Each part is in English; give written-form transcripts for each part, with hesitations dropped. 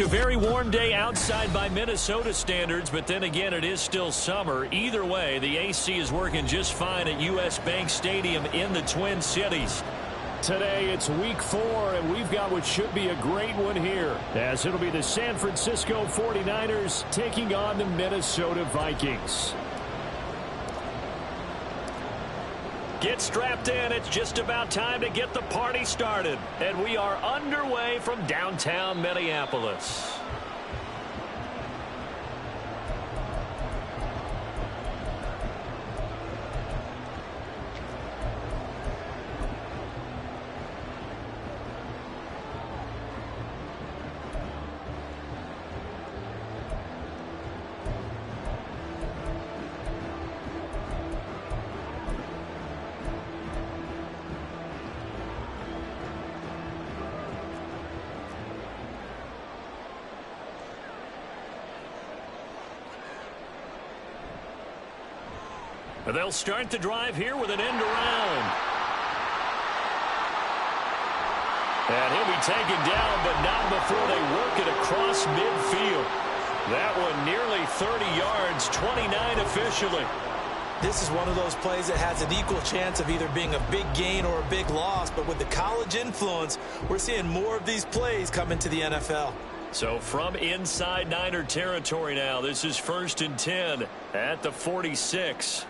A very warm day outside by Minnesota standards, but then again, it is still summer. Either way, the AC is working just fine at U.S. Bank Stadium in the Twin Cities. Today, it's week 4, and we've got what should be a great one here, as it'll be the San Francisco 49ers taking on the Minnesota Vikings. Get strapped in. It's just about time to get the party started. And we are underway from downtown Minneapolis. They'll start the drive here with an end around. And he'll be taken down, but not before they work it across midfield. That one nearly 30 yards, 29 officially. This is one of those plays that has an equal chance of either being a big gain or a big loss, but with the college influence, we're seeing more of these plays come into the NFL. So from inside Niner territory now, this is 1st and 10 at the 46.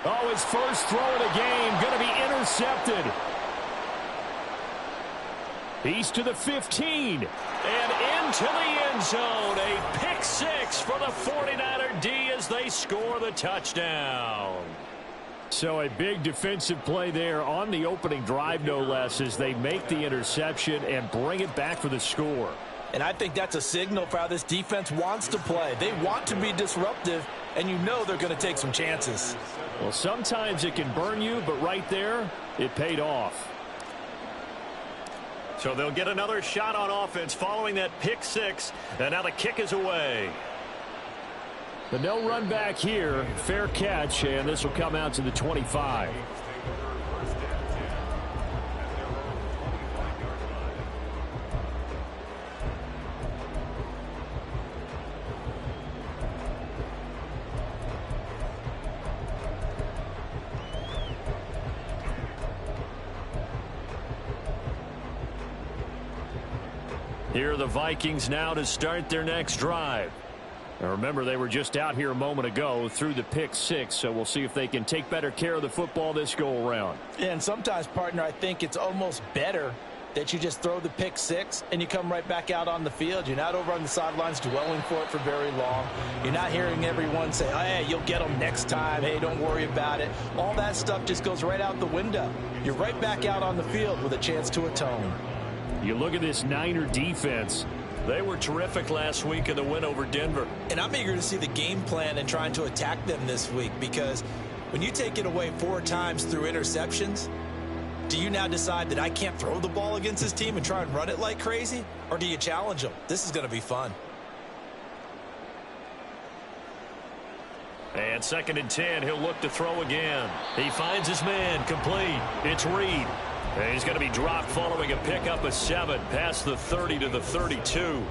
Oh, his first throw of the game going to be intercepted. He's to the 15. And into the end zone. A pick 6 for the 49er D as they score the touchdown. So a big defensive play there on the opening drive, no less, as they make the interception and bring it back for the score. And I think that's a signal for how this defense wants to play. They want to be disruptive, and you know they're going to take some chances. Well, sometimes it can burn you, but right there, it paid off. So they'll get another shot on offense following that pick 6, and now the kick is away. But no run back here. Fair catch, and this will come out to the 25. Here are the Vikings now to start their next drive. Now remember, they were just out here a moment ago through the pick 6, so we'll see if they can take better care of the football this go-around. And sometimes, partner, I think it's almost better that you just throw the pick 6 and you come right back out on the field. You're not over on the sidelines dwelling for it for very long. You're not hearing everyone say, oh, hey, you'll get them next time. Hey, don't worry about it. All that stuff just goes right out the window. You're right back out on the field with a chance to atone. You look at this Niner defense. They were terrific last week in the win over Denver. And I'm eager to see the game plan and trying to attack them this week, because when you take it away 4 times through interceptions, do you now decide that I can't throw the ball against this team and try and run it like crazy? Or do you challenge them? This is going to be fun. And 2nd and 10, he'll look to throw again. He finds his man, complete. It's Reed. And he's going to be dropped following a pickup of 7 past the 30 to the 32.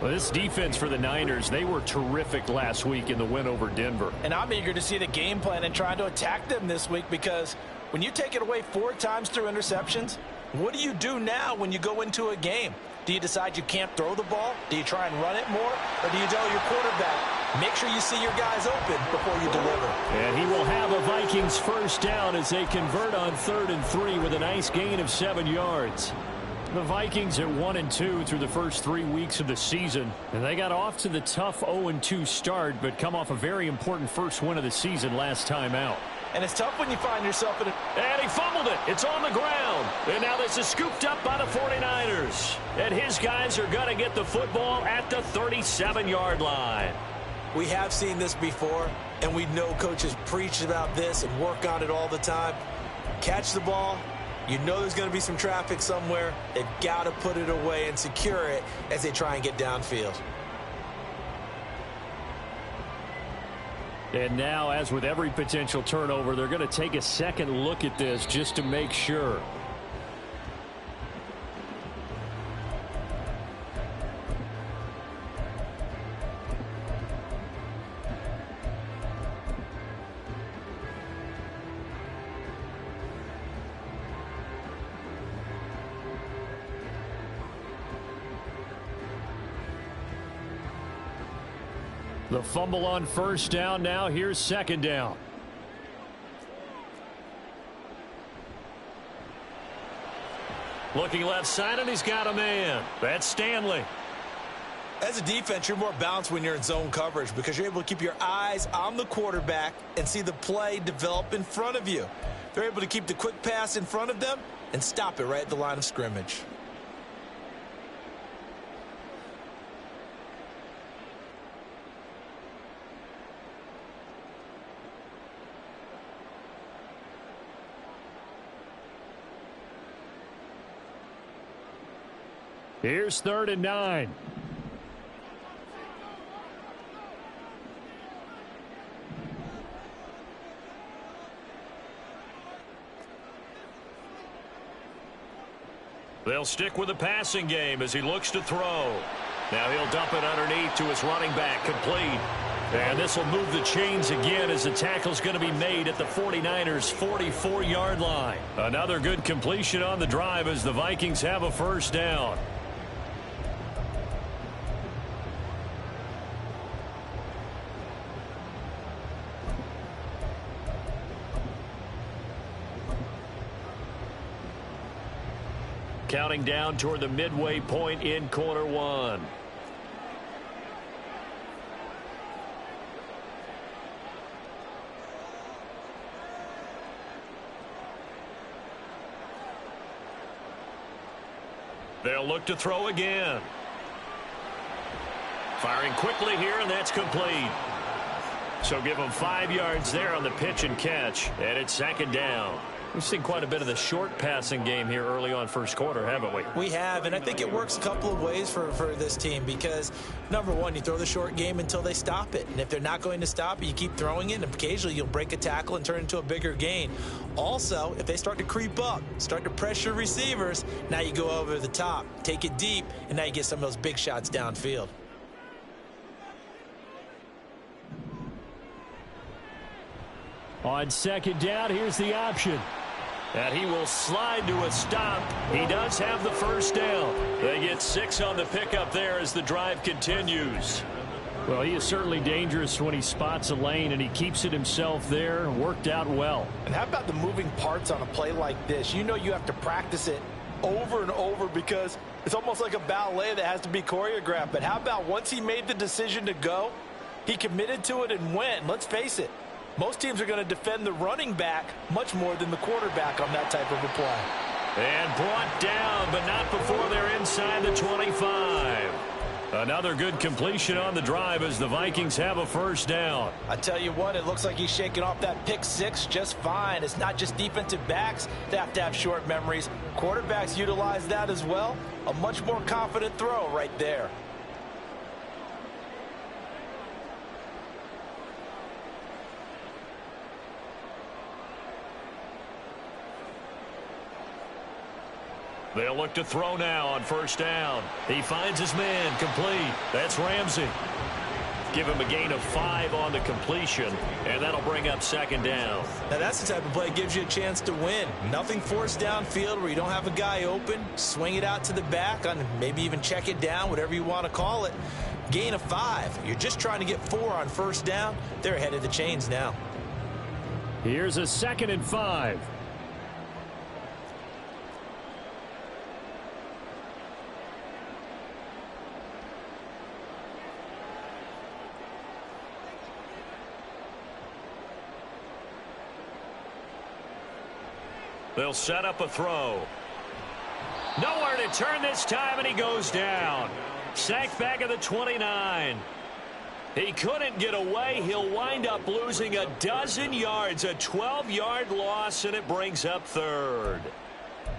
Well, this defense for the Niners, they were terrific last week in the win over Denver. And I'm eager to see the game plan and trying to attack them this week, because when you take it away 4 times through interceptions, what do you do now when you go into a game? Do you decide you can't throw the ball? Do you try and run it more? Or do you tell your quarterback, make sure you see your guys open before you deliver? And he will have a Vikings first down as they convert on 3rd and 3 with a nice gain of 7 yards. The Vikings at 1-2 through the first 3 weeks of the season. And they got off to the tough 0-2 start, but come off a very important first win of the season last time out. And it's tough when you find yourself in a... And he fumbled it. It's on the ground. And now this is scooped up by the 49ers. And his guys are going to get the football at the 37-yard line. We have seen this before, and we know coaches preach about this and work on it all the time. Catch the ball. You know there's going to be some traffic somewhere. They've got to put it away and secure it as they try and get downfield. And now, as with every potential turnover, they're going to take a second look at this just to make sure. The fumble on first down. Now here's second down. Looking left side, and he's got a man. That's Stanley. As a defense, you're more balanced when you're in zone coverage because you're able to keep your eyes on the quarterback and see the play develop in front of you. They're able to keep the quick pass in front of them and stop it right at the line of scrimmage. Here's 3rd and 9. They'll stick with the passing game as he looks to throw. Now he'll dump it underneath to his running back, complete. And this will move the chains again as the tackle's going to be made at the 49ers' 44-yard line. Another good completion on the drive as the Vikings have a first down. Counting down toward the midway point in quarter one. They'll look to throw again. Firing quickly here, and that's complete. So give them 5 yards there on the pitch and catch, and it's second down. We've seen quite a bit of the short passing game here early on first quarter, haven't we? We have, and I think it works a couple of ways for this team because, number one, you throw the short game until they stop it. And if they're not going to stop it, you keep throwing it, and occasionally you'll break a tackle and turn it into a bigger gain. Also, if they start to creep up, start to pressure receivers, now you go over the top, take it deep, and now you get some of those big shots downfield. On second down, here's the option. And he will slide to a stop. He does have the first down. They get 6 on the pickup there as the drive continues. Well, he is certainly dangerous when he spots a lane, and he keeps it himself there. Worked out well. And how about the moving parts on a play like this? You know you have to practice it over and over because it's almost like a ballet that has to be choreographed. But how about once he made the decision to go, he committed to it and went. And let's face it, most teams are going to defend the running back much more than the quarterback on that type of a play. And brought down, but not before they're inside the 25. Another good completion on the drive as the Vikings have a first down. I tell you what, it looks like he's shaking off that pick six just fine. It's not just defensive backs that have to have short memories. Quarterbacks utilize that as well. A much more confident throw right there. They'll look to throw now on first down. He finds his man, complete. That's Ramsey. Give him a gain of 5 on the completion, and that'll bring up second down. Now that's the type of play that gives you a chance to win. Nothing forced downfield where you don't have a guy open. Swing it out to the back, on maybe even check it down, whatever you want to call it. Gain of 5. You're just trying to get 4 on first down. They're ahead of the chains now. Here's a 2nd and 5. They'll set up a throw. Nowhere to turn this time, and he goes down. Sacked back at the 29. He couldn't get away. He'll wind up losing a dozen yards, a 12-yard loss, and it brings up 3rd.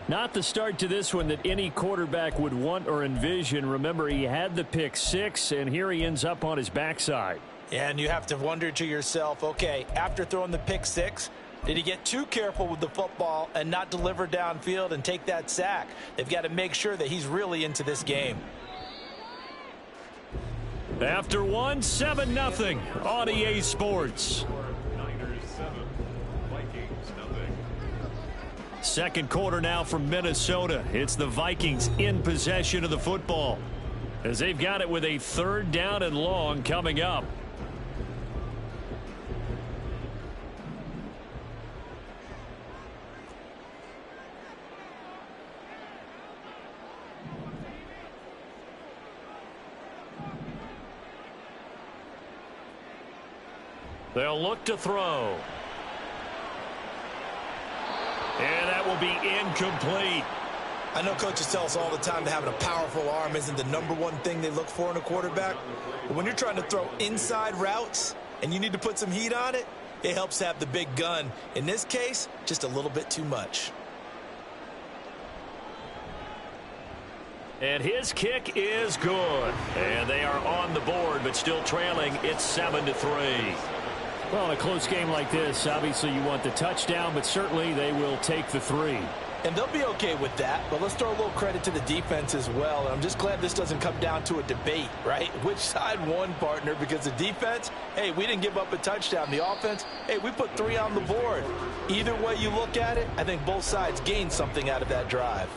Not the start to this one that any quarterback would want or envision. Remember, he had the pick 6, and here he ends up on his backside. And you have to wonder to yourself, okay, after throwing the pick six, did he get too careful with the football and not deliver downfield and take that sack? They've got to make sure that he's really into this game. After one, 7-0 on EA Sports. Second quarter now from Minnesota. It's the Vikings in possession of the football as they've got it with a 3rd down and long coming up. They'll look to throw. And that will be incomplete. I know coaches tell us all the time that having a powerful arm isn't the #1 thing they look for in a quarterback. But when you're trying to throw inside routes and you need to put some heat on it, it helps to have the big gun. In this case, just a little bit too much. And his kick is good. And they are on the board, but still trailing. It's 7-3. Well, in a close game like this, obviously you want the touchdown, but certainly they will take the 3. And they'll be okay with that, but let's throw a little credit to the defense as well. I'm just glad this doesn't come down to a debate, right? Which side won, partner? Because the defense, hey, we didn't give up a touchdown. The offense, hey, we put 3 on the board. Either way you look at it, I think both sides gained something out of that drive.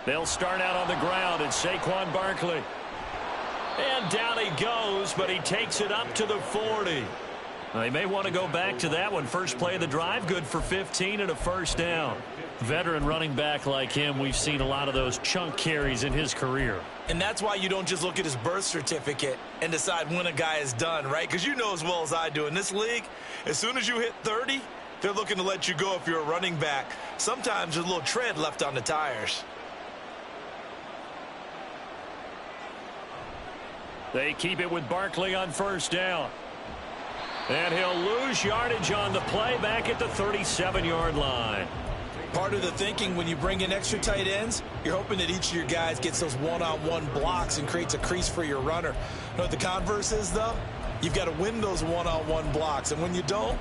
They'll start out on the ground, and Saquon Barkley. And down he goes, but he takes it up to the 40. They may want to go back to that one. First play of the drive, good for 15 and a 1st down. Veteran running back like him, we've seen a lot of those chunk carries in his career. And that's why you don't just look at his birth certificate and decide when a guy is done, right? Because you know as well as I do, in this league, as soon as you hit 30, they're looking to let you go if you're a running back. Sometimes there's a little tread left on the tires. They keep it with Barkley on 1st down. And he'll lose yardage on the play back at the 37-yard line. Part of the thinking when you bring in extra tight ends, you're hoping that each of your guys gets those one-on-one blocks and creates a crease for your runner. You know what the converse is, though? You've got to win those one-on-one blocks, and when you don't,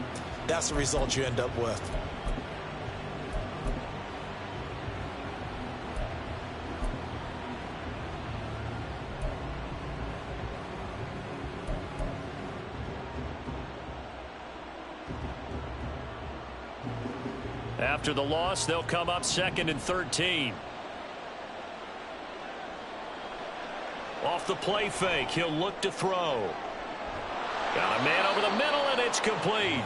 that's the result you end up with. After the loss, they'll come up 2nd and 13. Off the play fake, he'll look to throw. Got a man over the middle, and it's complete.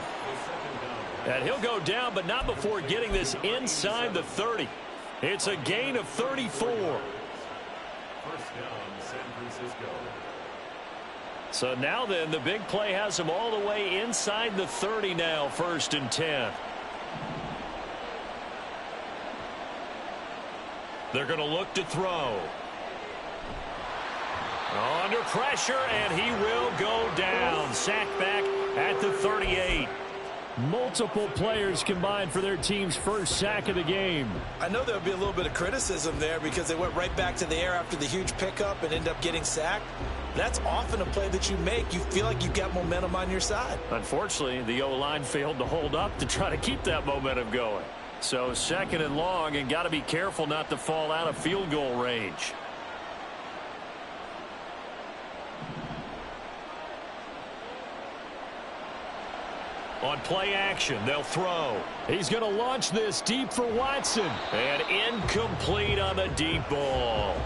And he'll go down, but not before getting this inside the 30. It's a gain of 34. First down, San Francisco. So now then, the big play has him all the way inside the 30 now, 1st and 10. They're going to look to throw. Under pressure, and he will go down. Sacked back at the 38. Multiple players combined for their team's 1st sack of the game. I know there'll be a little bit of criticism there because they went right back to the air after the huge pickup and end up getting sacked. That's often a play that you make. You feel like you've got momentum on your side. Unfortunately, the O-line failed to hold up to try to keep that momentum going. So 2nd and long, and got to be careful not to fall out of field goal range. On play action, they'll throw. He's going to launch this deep for Watson. And incomplete on the deep ball.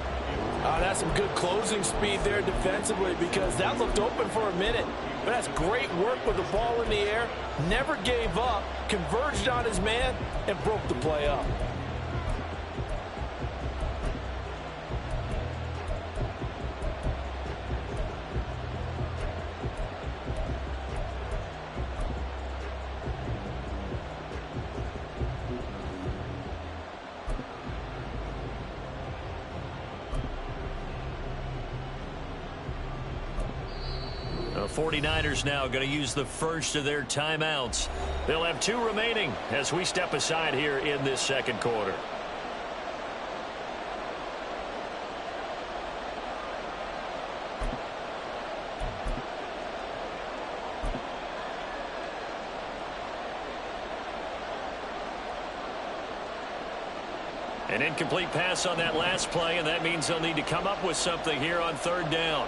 That's some good closing speed there defensively because that looked open for a minute. But that's great work with the ball in the air. Never gave up, converged on his man, and broke the play up. 49ers now going to use the first of their timeouts. They'll have 2 remaining as we step aside here in this second quarter. An incomplete pass on that last play, and that means they'll need to come up with something here on 3rd down.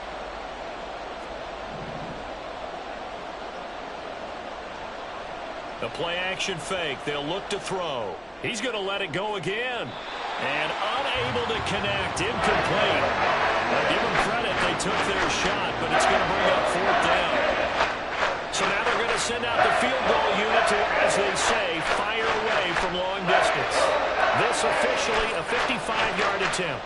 The play-action fake. They'll look to throw. He's going to let it go again. And unable to connect. Incomplete. Now give them credit. They took their shot, but it's going to bring up 4th down. So now they're going to send out the field goal unit to, as they say, fire away from long distance. This officially a 55-yard attempt.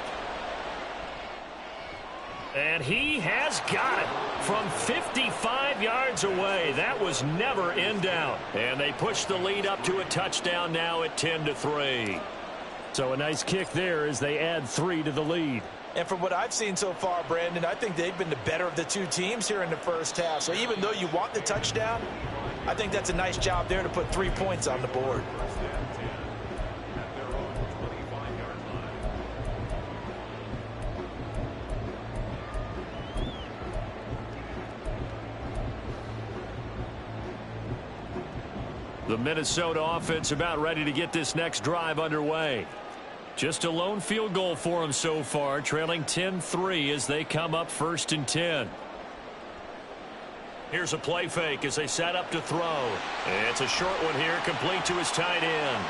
And he has got it from 55 yards away. That was never in doubt. And they push the lead up to a touchdown now at 10-3. So a nice kick there as they add 3 to the lead. And from what I've seen so far, Brandon, I think they've been the better of the 2 teams here in the first half. So even though you want the touchdown, I think that's a nice job there to put 3 points on the board. The Minnesota offense about ready to get this next drive underway. Just a lone field goal for them so far, trailing 10-3 as they come up 1st and 10. Here's a play fake as they set up to throw. It's a short one here, complete to his tight end.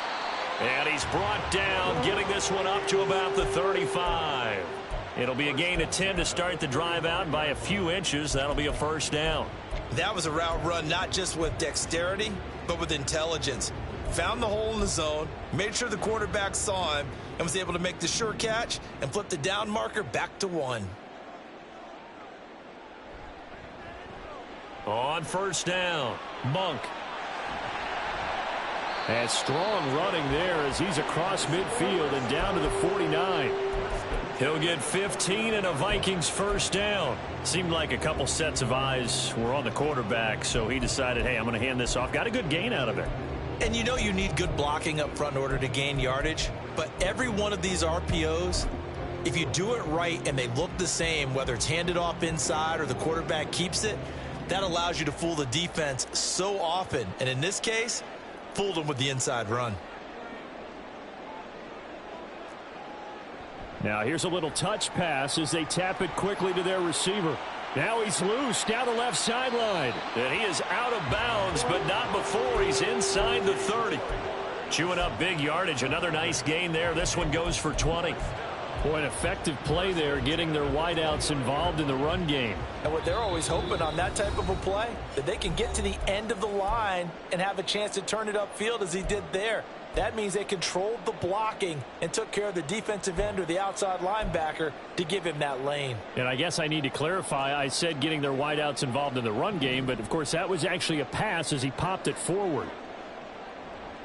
And he's brought down, getting this one up to about the 35. It'll be a gain of 10 to start the drive out by a few inches. That'll be a 1st down. That was a route run not just with dexterity, but with intelligence. Found the hole in the zone, made sure the quarterback saw him, and was able to make the sure catch and flip the down marker back to 1. On 1st down, Monk. And strong running there as he's across midfield and down to the 49. He'll get 15 and a Vikings 1st down. Seemed like a couple sets of eyes were on the quarterback, so he decided, hey, I'm going to hand this off. Got a good gain out of it. And you know you need good blocking up front in order to gain yardage, but every one of these RPOs, if you do it right and they look the same, whether it's handed off inside or the quarterback keeps it, that allows you to fool the defense so often. And in this case, fooled them with the inside run. Now here's a little touch pass as they tap it quickly to their receiver. Now he's loose down the left sideline. And he is out of bounds, but not before he's inside the 30. Chewing up big yardage. Another nice gain there. This one goes for 20. Boy, an effective play there, getting their wideouts involved in the run game. And what they're always hoping on that type of a play, that they can get to the end of the line and have a chance to turn it upfield as he did there. That means they controlled the blocking and took care of the defensive end or the outside linebacker to give him that lane. And I guess I need to clarify, I said getting their wideouts involved in the run game, but of course that was actually a pass as he popped it forward.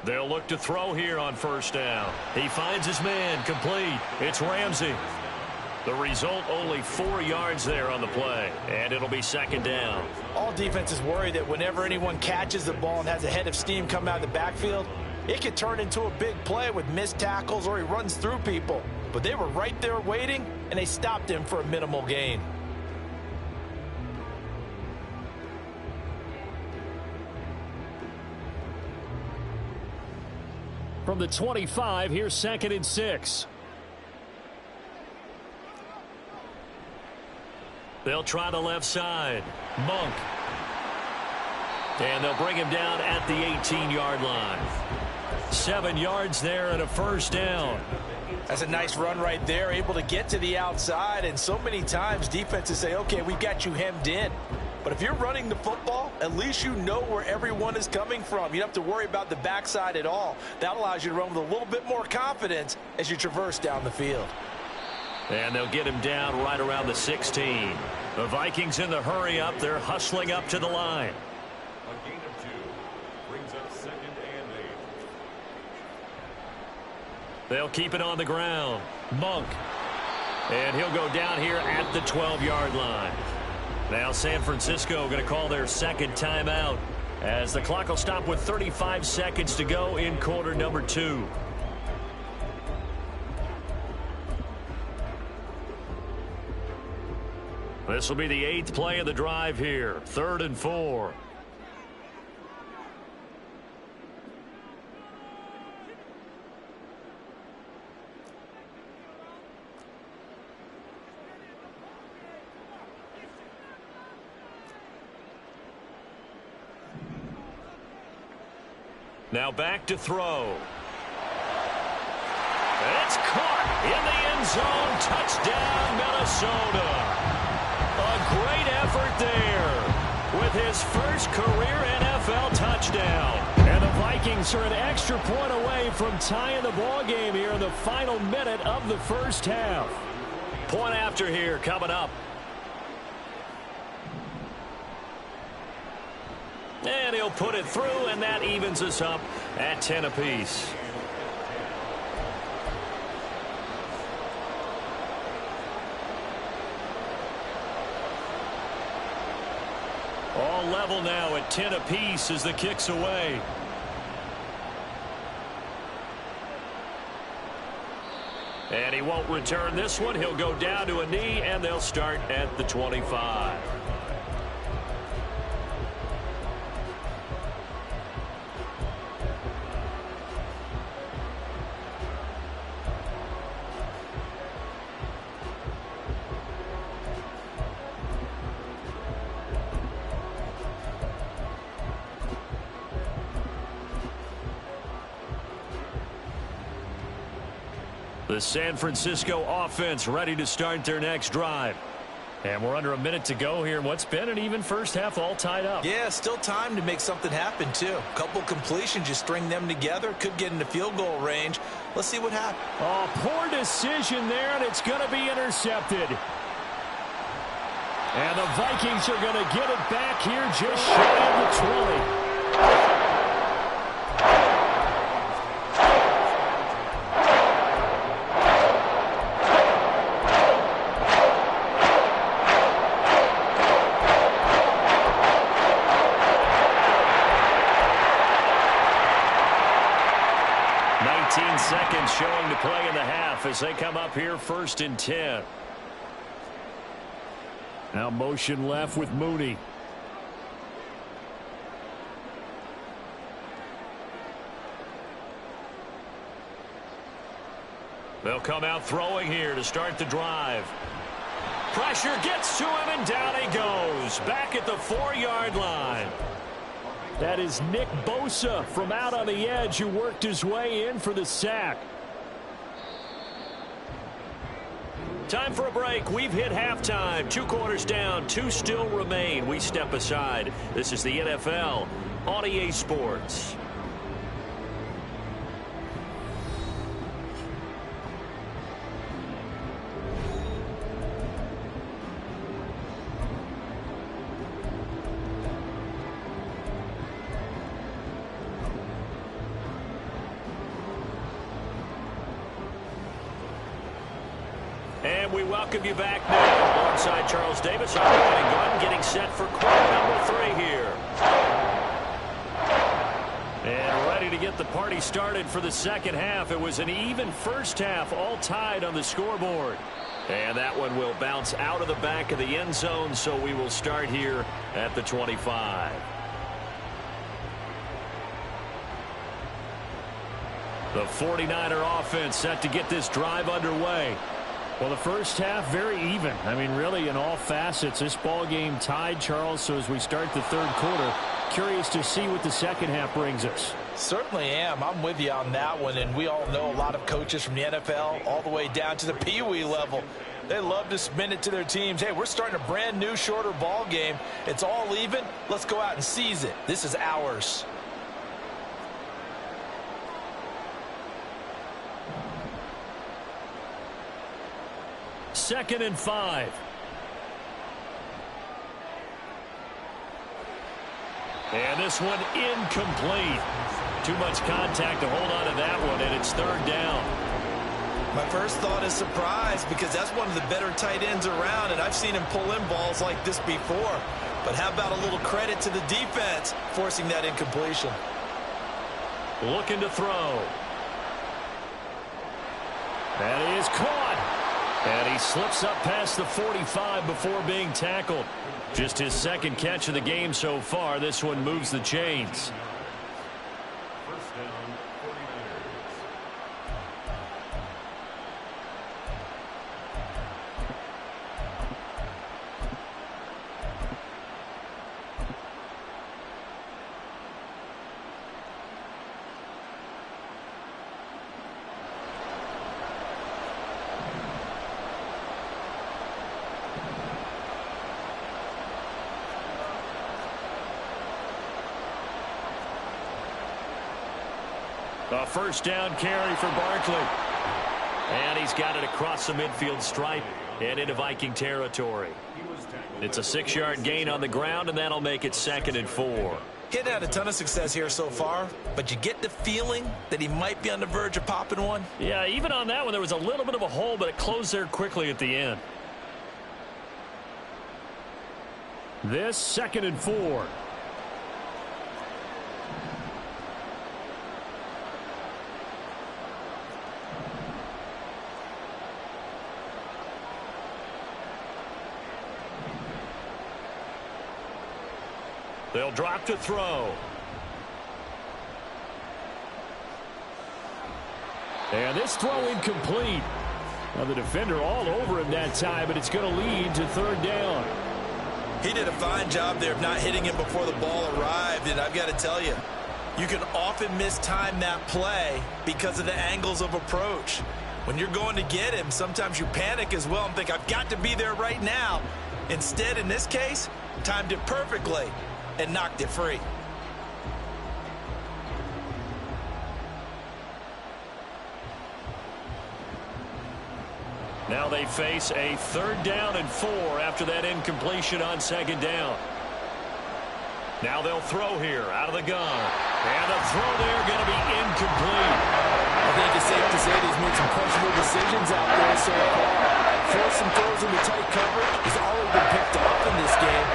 They'll look to throw here on 1st down. He finds his man, complete. It's Ramsey. The result, only 4 yards there on the play, and it'll be 2nd down. All defenses worry that whenever anyone catches the ball and has a head of steam come out of the backfield, it could turn into a big play with missed tackles or he runs through people. But they were right there waiting, and they stopped him for a minimal gain. From the 25, here's 2nd and 6. They'll try the left side. Monk. And they'll bring him down at the 18-yard line. 7 yards there and a 1st down. That's a nice run right there, able to get to the outside. And so many times defenses say, okay, we got you hemmed in. But if you're running the football, at least you know where everyone is coming from. You don't have to worry about the backside at all. That allows you to run with a little bit more confidence as you traverse down the field. And they'll get him down right around the 16. The Vikings in the hurry up. They're hustling up to the line. A gain of 2 brings up 2nd and 8. They'll keep it on the ground. Monk. And he'll go down here at the 12-yard line. Now San Francisco going to call their second timeout as the clock will stop with 35 seconds to go in quarter number 2. This will be the 8th play of the drive here. 3rd and 4. Now back to throw. It's caught in the end zone. Touchdown, Minnesota. A great effort there with his first career NFL touchdown. And the Vikings are an extra point away from tying the ball game here in the final minute of the first half. Point after here coming up. And he'll put it through, and that evens us up at 10 apiece. All level now at 10 apiece as the kick's away. And he won't return this one. He'll go down to a knee, and they'll start at the 25. The San Francisco offense ready to start their next drive. And we're under a minute to go here in what's been an even first half, all tied up. Yeah, still time to make something happen, too. A couple completions, you string them together, could get into field goal range. Let's see what happens. Oh, poor decision there, and it's going to be intercepted. And the Vikings are going to get it back here just shy of the 20. 19 seconds showing to play in the half as they come up here 1st and 10. Now motion left with Mooney. They'll come out throwing here to start the drive. Pressure gets to him, and down he goes. Back at the 4-yard line. That is Nick Bosa from out on the edge who worked his way in for the sack. Time for a break. We've hit halftime. 2 quarters down. 2 still remain. We step aside. This is the NFL on EA Sports. And we welcome you back now alongside Charles Davis on the running gun, getting set for quarter number 3 here. And ready to get the party started for the second half. It was an even first half, all tied on the scoreboard. And that one will bounce out of the back of the end zone, so we will start here at the 25. The 49er offense set to get this drive underway. Well, the first half, very even. I mean, really, in all facets, this ball game tied, Charles. So as we start the third quarter, curious to see what the second half brings us. Certainly am. I'm with you on that one. And we all know a lot of coaches from the NFL all the way down to the Pee Wee level. They love to submit it to their teams. Hey, we're starting a brand new, shorter ball game. It's all even. Let's go out and seize it. This is ours. Second and 5. And this one incomplete. Too much contact to hold on to that one, and it's 3rd down. My first thought is surprise, because that's one of the better tight ends around, and I've seen him pull in balls like this before. But how about a little credit to the defense forcing that incompletion? Looking to throw. And he is caught. And he slips up past the 45 before being tackled. Just his second catch of the game so far. This one moves the chains. First down, 49ers. A first down carry for Barkley. And he's got it across the midfield stripe and into Viking territory. It's a 6-yard gain on the ground, and that'll make it 2nd and 4. He's had a ton of success here so far, but you get the feeling that he might be on the verge of popping one. Yeah, even on that one, there was a little bit of a hole, but it closed there quickly at the end. This 2nd and 4. They'll drop to throw. And this throw incomplete. Now the defender all over him that time, but it's going to lead to 3rd down. He did a fine job there of not hitting him before the ball arrived, and I've got to tell you, you can often mistime that play because of the angles of approach. When you're going to get him, sometimes you panic as well and think, I've got to be there right now. Instead, in this case, timed it perfectly and knocked it free. Now they face a 3rd down and 4 after that incompletion on 2nd down. Now they'll throw here out of the gun. And the throw there going to be incomplete. I think it's safe to say that he's made some questionable decisions out there so far. Forcing throws into tight coverage. He's already been picked off in this game.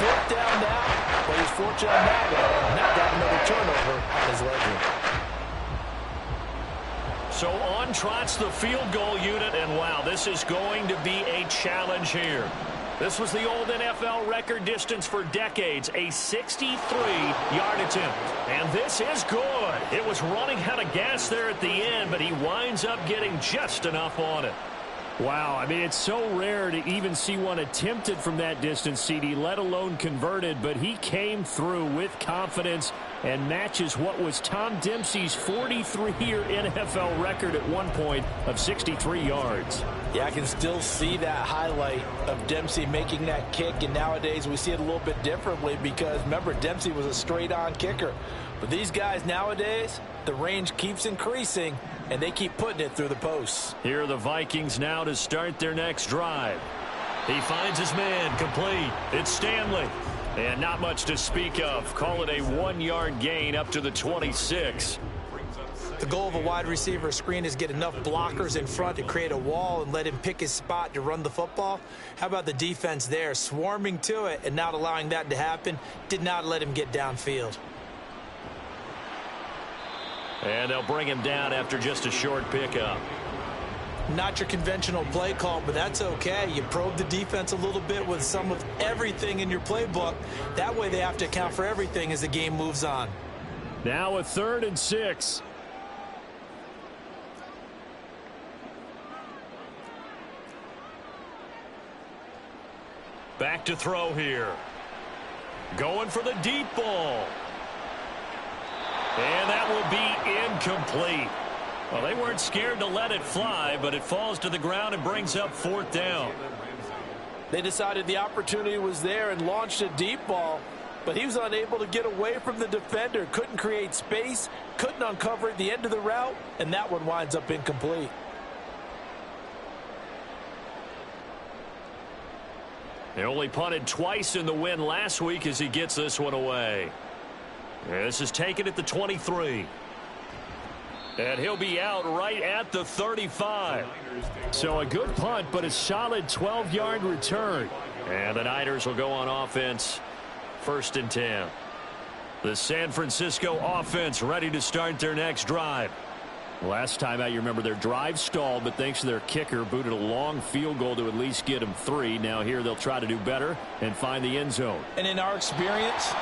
4th down now. But he's fortunate on that one. Not got another turnover on his ledger. So on trots the field goal unit, and wow, this is going to be a challenge here. This was the old NFL record distance for decades, a 63-yard attempt. And this is good. It was running out of gas there at the end, but he winds up getting just enough on it. Wow, I mean, it's so rare to even see one attempted from that distance, CD, let alone converted, but he came through with confidence and matches what was Tom Dempsey's 43-year NFL record at one point of 63 yards. Yeah, I can still see that highlight of Dempsey making that kick, and nowadays we see it a little bit differently because, remember, Dempsey was a straight-on kicker. But these guys nowadays, the range keeps increasing, and they keep putting it through the posts. Here are the Vikings now to start their next drive. He finds his man complete. It's Stanley. And not much to speak of. Call it a 1-yard gain up to the 26. The goal of a wide receiver screen is get enough blockers in front to create a wall and let him pick his spot to run the football. How about the defense there, swarming to it and not allowing that to happen? Did not let him get downfield. And they'll bring him down after just a short pickup. Not your conventional play call, but that's okay. You probe the defense a little bit with some of everything in your playbook. That way they have to account for everything as the game moves on. Now a 3rd and 6. Back to throw here. Going for the deep ball. And that will be incomplete. Well, they weren't scared to let it fly, but it falls to the ground and brings up 4th down. They decided the opportunity was there and launched a deep ball, but he was unable to get away from the defender. Couldn't create space, couldn't uncover at the end of the route, and that one winds up incomplete. They only punted twice in the win last week as he gets this one away. This is taken at the 23. And he'll be out right at the 35. So a good punt, but a solid 12-yard return. And the Niners will go on offense, 1st and 10. The San Francisco offense ready to start their next drive. Last time out, you remember their drive stalled, but thanks to their kicker, booted a long field goal to at least get them 3. Now here they'll try to do better and find the end zone. And in our experience,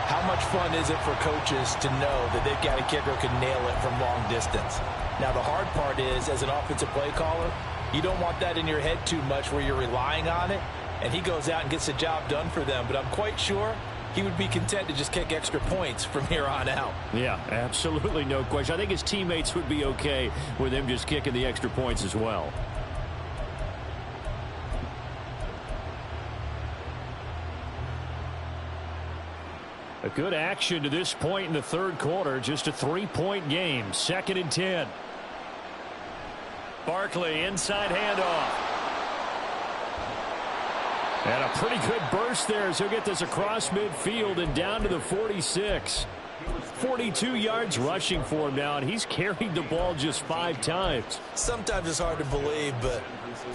how much fun is it for coaches to know that they've got a kicker who can nail it from long distance? Now, the hard part is, as an offensive play caller, you don't want that in your head too much where you're relying on it, and he goes out and gets the job done for them. But I'm quite sure he would be content to just kick extra points from here on out. Yeah, absolutely no question. I think his teammates would be okay with him just kicking the extra points as well. A good action to this point in the 3rd quarter. Just a 3-point game. 2nd and 10. Barkley, inside handoff. And a pretty good burst there as he'll get this across midfield and down to the 46. 42 yards rushing for him now, and he's carried the ball just 5 times. Sometimes it's hard to believe, but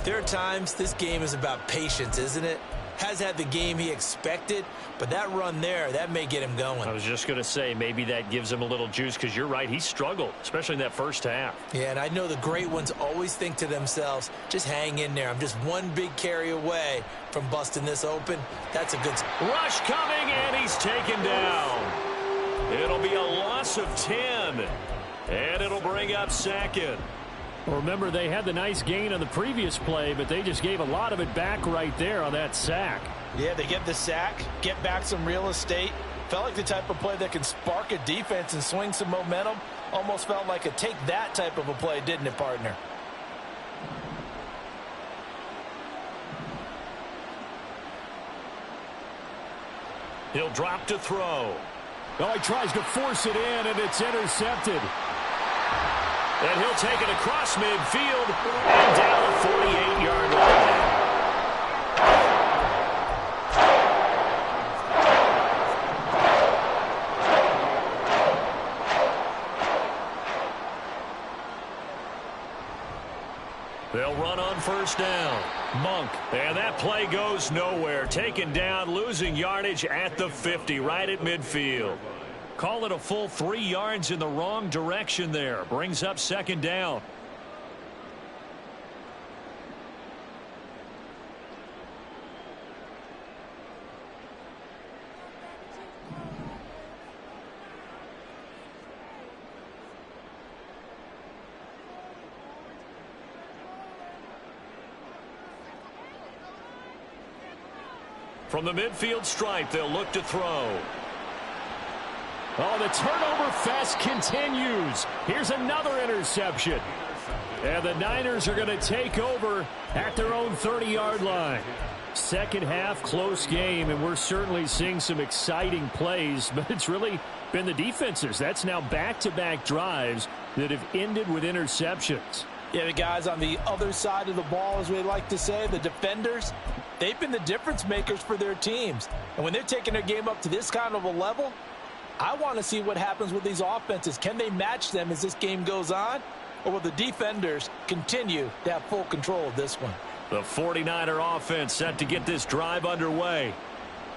there are times this game is about patience, isn't it? Has had the game he expected, but that run there, that may get him going. I was just going to say, maybe that gives him a little juice, because you're right, he struggled, especially in that first half. Yeah, and I know the great ones always think to themselves, just hang in there. I'm just one big carry away from busting this open. That's a good... Rush coming, and he's taken down. It'll be a loss of 10, and it'll bring up 2nd. Remember, they had the nice gain on the previous play, but they just gave a lot of it back right there on that sack. Yeah, they get the sack, get back some real estate. Felt like the type of play that can spark a defense and swing some momentum. Almost felt like a take that type of a play, didn't it, partner? He'll drop to throw. Oh, he tries to force it in, and it's intercepted. And he'll take it across midfield and down the 48-yard line. They'll run on 1st down. Monk. And that play goes nowhere. Taken down, losing yardage at the 50, right at midfield. Call it a full 3 yards in the wrong direction there. Brings up 2nd down. From the midfield stripe, they'll look to throw. Oh, the turnover fest continues. Here's another interception. And the Niners are going to take over at their own 30-yard line. Second half, close game, and we're certainly seeing some exciting plays, but it's really been the defenses. That's now back-to-back drives that have ended with interceptions. Yeah, the guys on the other side of the ball, as we like to say, the defenders, they've been the difference makers for their teams. And when they're taking their game up to this kind of a level, I want to see what happens with these offenses. Can they match them as this game goes on? Or will the defenders continue to have full control of this one? The 49er offense set to get this drive underway.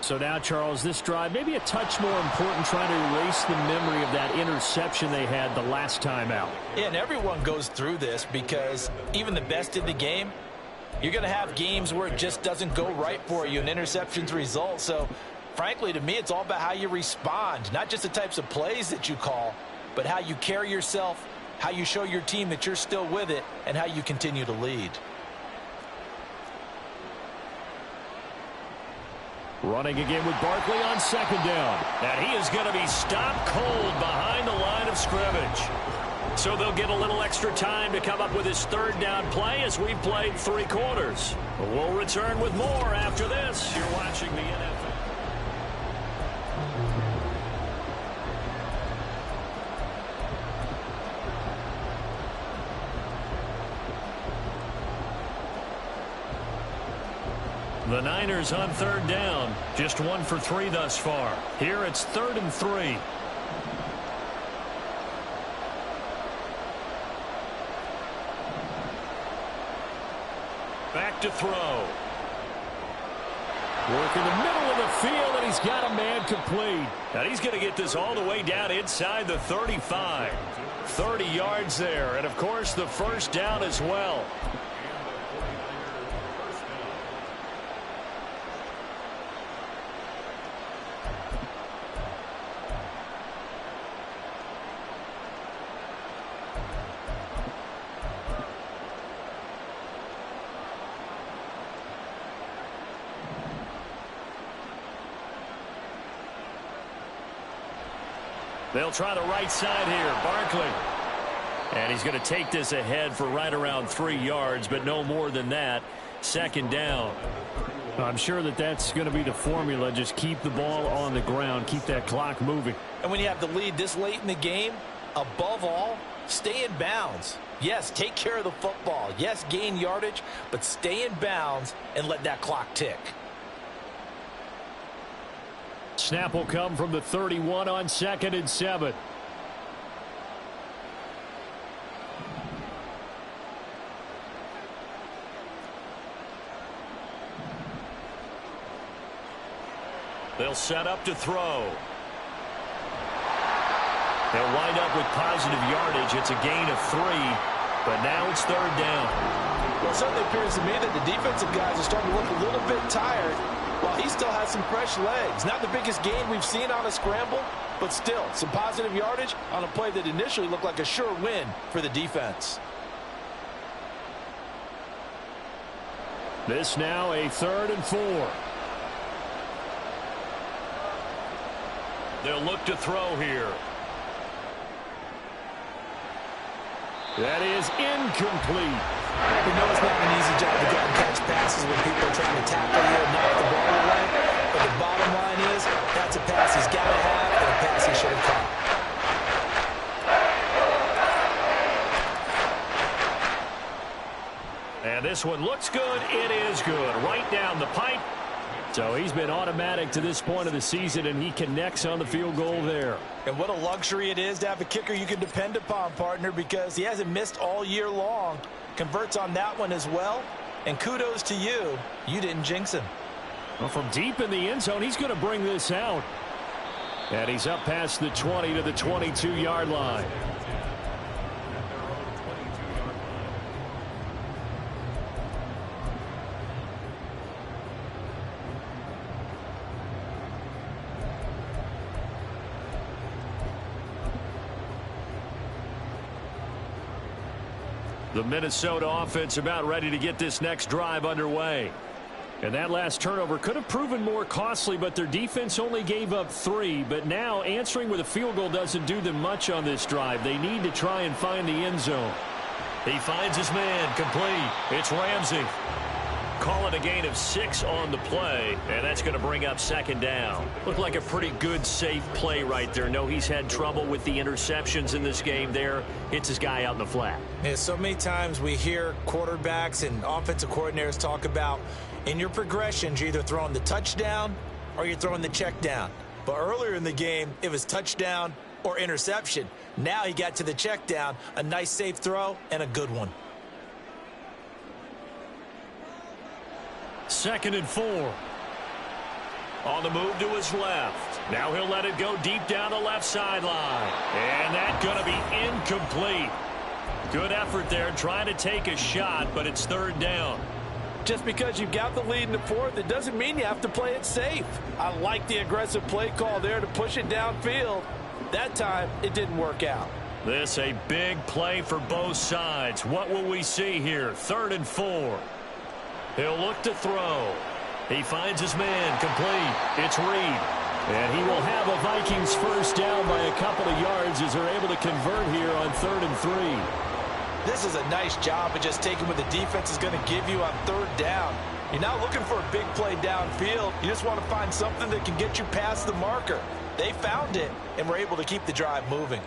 So now, Charles, this drive maybe a touch more important, trying to erase the memory of that interception they had the last time out. Yeah, and everyone goes through this because even the best in the game, you're going to have games where it just doesn't go right for you, and interceptions result. So, frankly, to me, it's all about how you respond, not just the types of plays that you call, but how you carry yourself, how you show your team that you're still with it, and how you continue to lead. Running again with Barkley on 2nd down. And he is going to be stopped cold behind the line of scrimmage. So they'll get a little extra time to come up with his 3rd down play as we've played 3 quarters. We'll return with more after this. You're watching the NFL. The Niners on 3rd down. Just 1 for 3 thus far. Here it's 3rd and 3. Back to throw. Work in the middle of the field, and he's got a man complete. And he's going to get this all the way down inside the 35. 30 yards there, and of course the first down as well. They'll try the right side here. Barkley. And he's going to take this ahead for right around 3 yards, but no more than that. Second down. I'm sure that that's going to be the formula. Just keep the ball on the ground. Keep that clock moving. And when you have the lead this late in the game, above all, stay in bounds. Yes, take care of the football. Yes, gain yardage, but stay in bounds and let that clock tick. Snap will come from the 31 on 2nd and 7. They'll set up to throw. They'll wind up with positive yardage. It's a gain of 3, but now it's third down. Well, it certainly appears to me that the defensive guys are starting to look a little bit tired, while he still has some fresh legs. Not the biggest gain we've seen on a scramble, but still some positive yardage on a play that initially looked like a sure win for the defense. This now a 3rd and 4. They'll look to throw here. That is incomplete. We know it's not an easy job to go and catch passes when people are trying to tackle you and knock the ball away. But the bottom line is, that's a pass he's got to have and a pass he should have caught. And this one looks good. It is good. Right down the pipe. So he's been automatic to this point of the season, and he connects on the field goal there. And what a luxury it is to have a kicker you can depend upon, partner, because he hasn't missed all year long. Converts on that one as well. And kudos to you. You didn't jinx him. Well, from deep in the end zone, he's going to bring this out. And he's up past the 20 to the 22-yard line. The Minnesota offense about ready to get this next drive underway. And that last turnover could have proven more costly, but their defense only gave up 3. But now answering with a field goal doesn't do them much on this drive. They need to try and find the end zone. He finds his man complete. It's Ramsey. Call it a gain of 6 on the play, and that's going to bring up second down. Looked like a pretty good, safe play right there. No, he's had trouble with the interceptions in this game there. Hits his guy out in the flat. Yeah, so many times we hear quarterbacks and offensive coordinators talk about in your progressions, you're either throwing the touchdown or you're throwing the check down. But earlier in the game, it was touchdown or interception. Now he got to the check down, a nice safe throw, and a good one. 2nd and 4. On the move to his left. Now he'll let it go deep down the left sideline. And that's going to be incomplete. Good effort there trying to take a shot, but it's third down. Just because you've got the lead in the fourth, it doesn't mean you have to play it safe. I like the aggressive play call there to push it downfield. That time, it didn't work out. This a big play for both sides. What will we see here? 3rd and 4. He'll look to throw. He finds his man complete. It's Reed. And he will have a Vikings first down by a couple of yards as they're able to convert here on 3rd and 3. This is a nice job of just taking what the defense is going to give you on 3rd down. You're not looking for a big play downfield. You just want to find something that can get you past the marker. They found it and were able to keep the drive moving.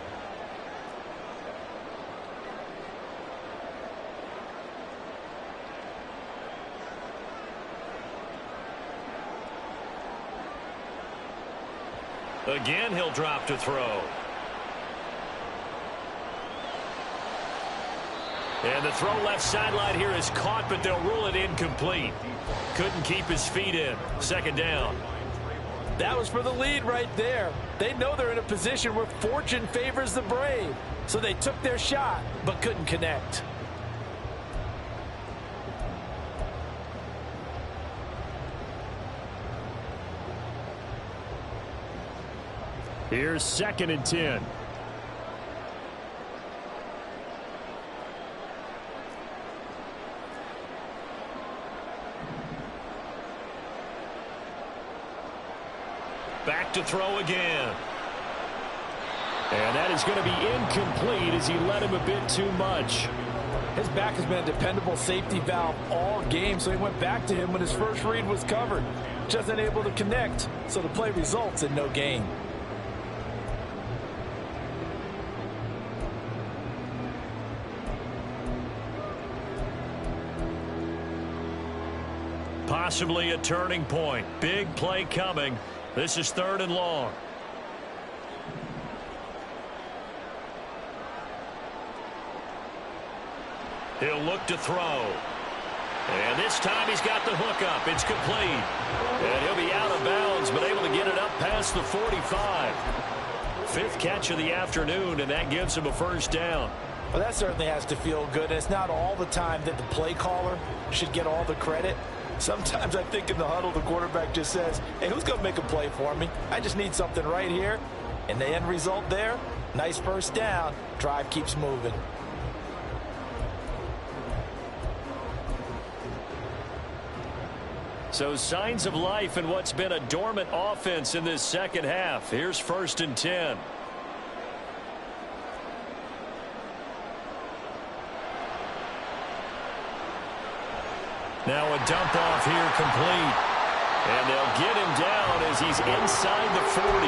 Again, he'll drop to throw. And the throw left sideline here is caught, but they'll rule it incomplete. Couldn't keep his feet in. Second down. That was for the lead right there. They know they're in a position where fortune favors the brave. So they took their shot, but couldn't connect. Here's 2nd and 10. Back to throw again. And that is going to be incomplete as he led him a bit too much. His back has been a dependable safety valve all game, so he went back to him when his first read was covered. Just unable to connect, so the play results in no gain. Possibly a turning point. Big play coming. This is 3rd and long. He'll look to throw. And this time he's got the hook up. It's complete. And he'll be out of bounds, but able to get it up past the 45. 5th catch of the afternoon, and that gives him a first down. Well, that certainly has to feel good. It's not all the time that the play caller should get all the credit. Sometimes I think in the huddle, the quarterback just says, hey, who's going to make a play for me? I just need something right here. And the end result there, nice first down. Drive keeps moving. So signs of life in what's been a dormant offense in this second half. Here's 1st and 10. Now a dump off here complete. And they'll get him down as he's inside the 40.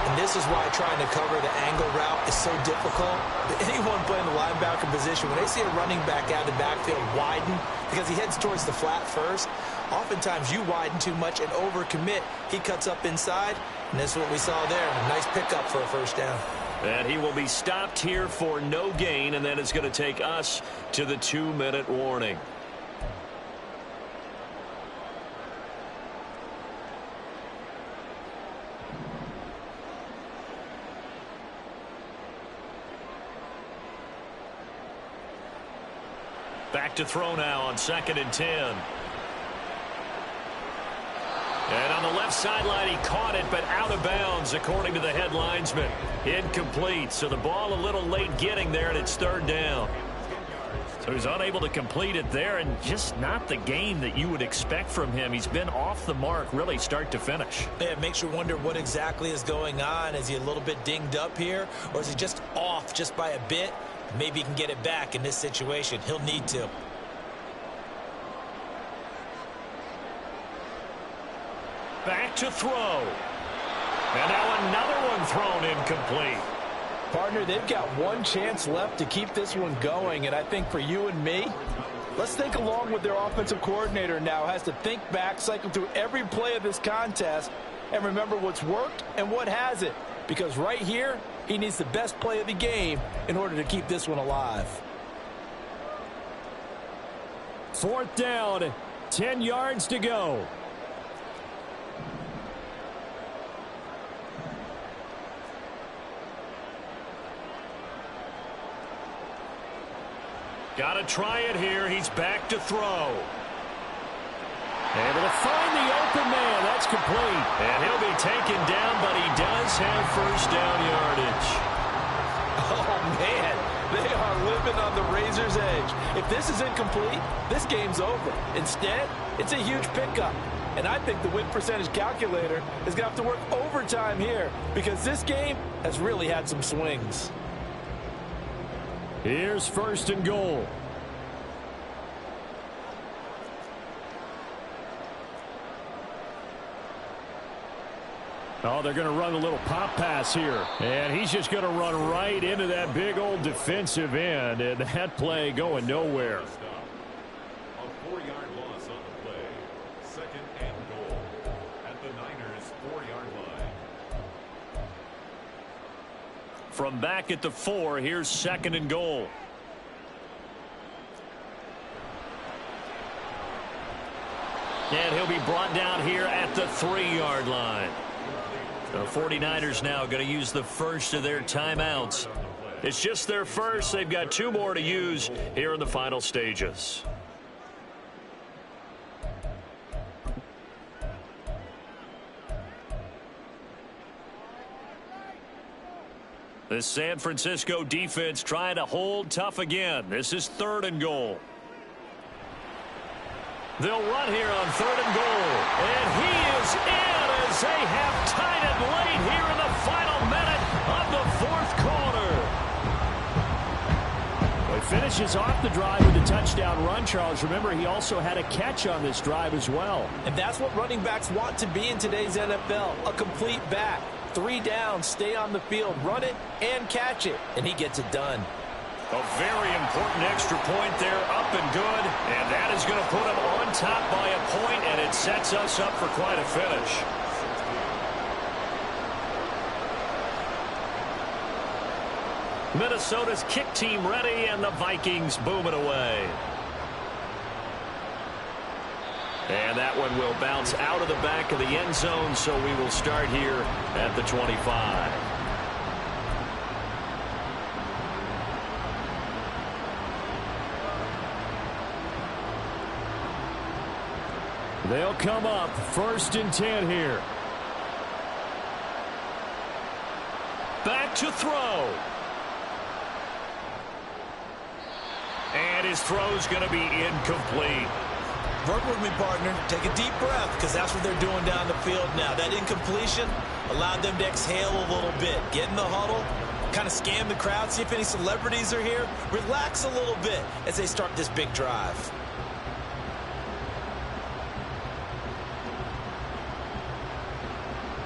And this is why trying to cover the angle route is so difficult. But anyone playing the linebacker position, when they see a running back out of the backfield widen, because he heads towards the flat first, oftentimes you widen too much and overcommit. He cuts up inside, and this is what we saw there. A nice pickup for a first down. And he will be stopped here for no gain, and then it's going to take us to the 2-minute warning. Back to throw now on 2nd and 10. And on the left sideline, he caught it, but out of bounds, according to the head linesman. Incomplete, so the ball a little late getting there, and it's 3rd down. So he's unable to complete it there, and just not the game that you would expect from him. He's been off the mark, really, start to finish. Yeah, it makes you wonder what exactly is going on. Is he a little bit dinged up here, or is he just off just by a bit? Maybe he can get it back in this situation. He'll need to. Back to throw. And now another one thrown incomplete. Partner, they've got one chance left to keep this one going, and I think for you and me, let's think along with their offensive coordinator now. Has to think back, cycle through every play of this contest, and remember what's worked and what hasn't. Because right here, he needs the best play of the game in order to keep this one alive. 4th down, 10 yards to go. Got to try it here. He's back to throw. Able to find the open man. That's complete. And he'll be taken down, but he does have first down yardage. Oh, man. They are living on the razor's edge. If this is incomplete, this game's over. Instead, it's a huge pickup. And I think the win percentage calculator is going to have to work overtime here because this game has really had some swings. Here's 1st and goal. Oh, they're going to run a little pop pass here. And he's just going to run right into that big old defensive end. And that play going nowhere. A 4-yard loss on the play. 2nd and goal at the Niners' 4-yard line. From back at the 4, here's 2nd and goal. And he'll be brought down here at the 3-yard line. The 49ers now going to use the first of their timeouts. It's just their first. They've got 2 more to use here in the final stages. The San Francisco defense trying to hold tough again. This is 3rd and goal. They'll run here on 3rd and goal. And he is in as they have tied it late here in the final minute of the 4th quarter. Well, he finishes off the drive with a touchdown run, Charles. Remember, he also had a catch on this drive as well. And that's what running backs want to be in today's NFL, a complete back. 3 downs, stay on the field, run it, and catch it. And he gets it done. A very important extra point there, up and good. And that is going to put him on top by a point, and it sets us up for quite a finish. Minnesota's kick team ready, and the Vikings boom it away. And that one will bounce out of the back of the end zone, so we will start here at the 25. They'll come up 1st and 10 here. Back to throw. And his throw's going to be incomplete. Work with me, partner. Take a deep breath, because that's what they're doing down the field now. That incompletion allowed them to exhale a little bit. Get in the huddle, kind of scan the crowd, see if any celebrities are here. Relax a little bit as they start this big drive.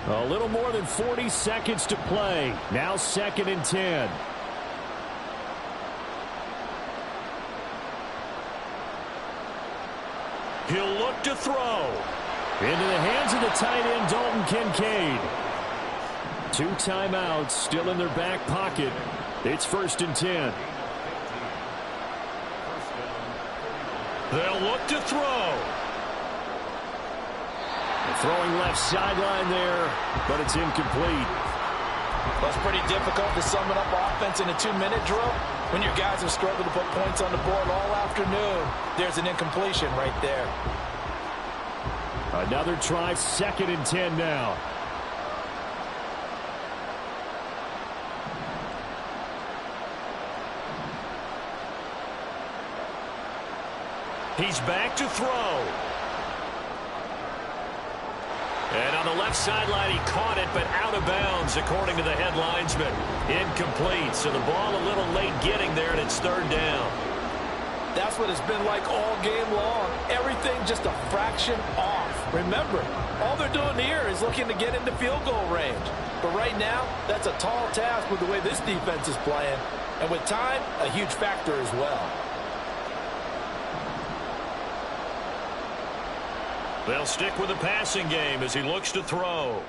A little more than 40 seconds to play. Now 2nd and 10. He'll look to throw. Into the hands of the tight end, Dalton Kincaid. 2 timeouts still in their back pocket. It's 1st and 10. They'll look to throw. Throwing left sideline there, but it's incomplete. Well, it's pretty difficult to sum it up offense in a 2-minute drill. When your guys have struggled to put points on the board all afternoon, there's an incompletion right there. Another try, 2nd and 10 now. He's back to throw. And on the left sideline, he caught it, but out of bounds, according to the head linesman. Incomplete, so the ball a little late getting there, and it's 3rd down. That's what it's been like all game long. Everything just a fraction off. Remember, all they're doing here is looking to get into field goal range. But right now, that's a tall task with the way this defense is playing. And with time, a huge factor as well. They'll stick with the passing game as he looks to throw.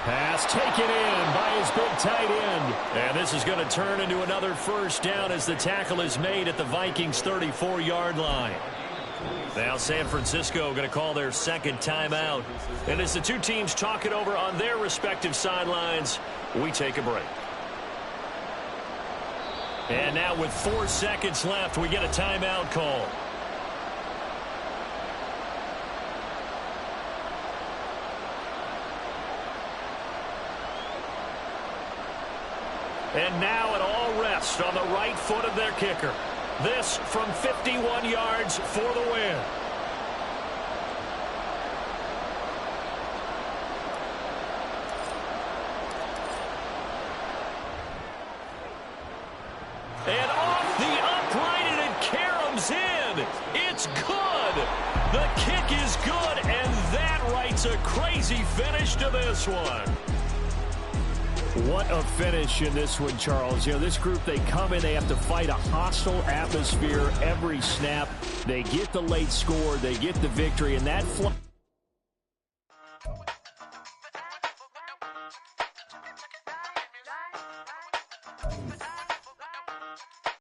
Pass taken in by his big tight end. And this is going to turn into another 1st down as the tackle is made at the Vikings' 34-yard line. Now San Francisco going to call their 2nd timeout. And as the 2 teams talk it over on their respective sidelines, we take a break. And now with 4 seconds left, we get a timeout call. And now it all rests on the right foot of their kicker. This from 51 yards for the win. And off the upright, and it caroms in. It's good. The kick is good, and that writes a crazy finish to this one. What a finish in this one, Charles. You know, this group, they come in, they have to fight a hostile atmosphere every snap. They get the late score, they get the victory, and that